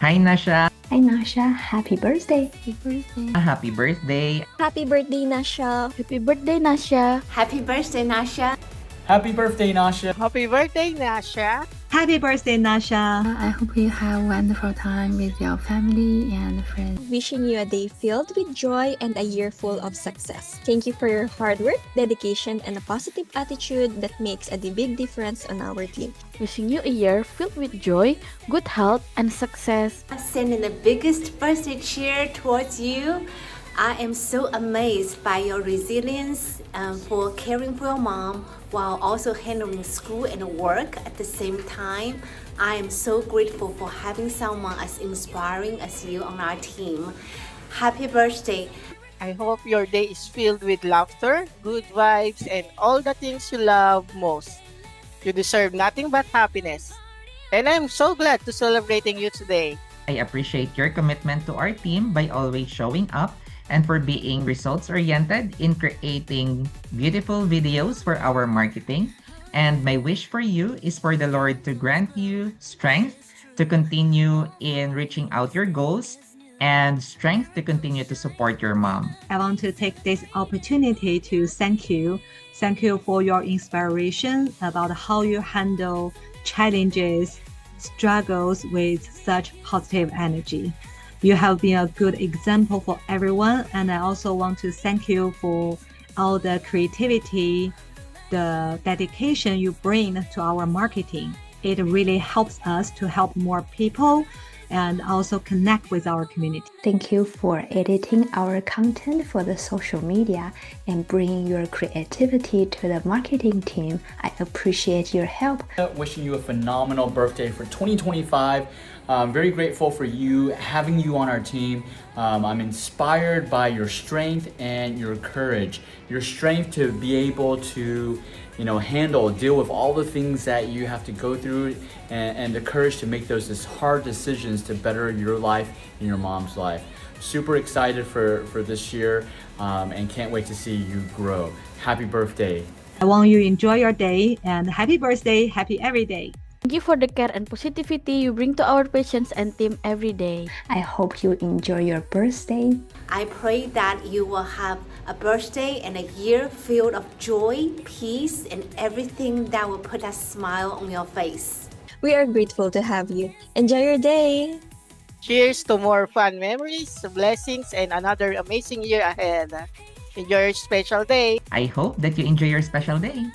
Hi, Nasha. Hi Nasha, happy birthday! Happy birthday. Happy birthday. Happy birthday, Nasha! Happy birthday, Nasha. Happy birthday, Nasha. Happy birthday, Nasha. Happy birthday, Nasha. Happy birthday, Nasha. I hope you have a wonderful time with your family and friends. Wishing you a day filled with joy and a year full of success. Thank you for your hard work, dedication, and a positive attitude that makes a big difference on our team. Wishing you a year filled with joy, good health, and success. Sending the biggest birthday cheer towards you. I am so amazed by your resilience for caring for your mom while also handling school and work at the same time. I am so grateful for having someone as inspiring as you on our team. Happy birthday. I hope your day is filled with laughter, good vibes, and all the things you love most. You deserve nothing but happiness. And I'm so glad to celebrating you today. I appreciate your commitment to our team by always showing up and for being results-oriented in creating beautiful videos for our marketing. And my wish for you is for the Lord to grant you strength to continue in reaching out your goals and strength to continue to support your mom. I want to take this opportunity to thank you. Thank you for your inspiration about how you handle challenges, struggles with such positive energy. You have been a good example for everyone, and I also want to thank you for all the creativity, the dedication you bring to our marketing. It really helps us to help more people and also connect with our community. Thank you for editing our content for the social media and bringing your creativity to the marketing team. I appreciate your help. Wishing you a phenomenal birthday for 2025. I'm very grateful for you, having you on our team. I'm inspired by your strength and your courage. Your strength to be able to, deal with all the things that you have to go through, and the courage to make those hard decisions to better your life and your mom's life. Super excited for this year, and can't wait to see you grow. Happy birthday. I want you to enjoy your day, and happy birthday, happy every day. Thank you for the care and positivity you bring to our patients and team every day. I hope you enjoy your birthday. I pray that you will have a birthday and a year filled of joy, peace, and everything that will put a smile on your face. We are grateful to have you. Enjoy your day! Cheers to more fun memories, blessings, and another amazing year ahead. Enjoy your special day. I hope that you enjoy your special day.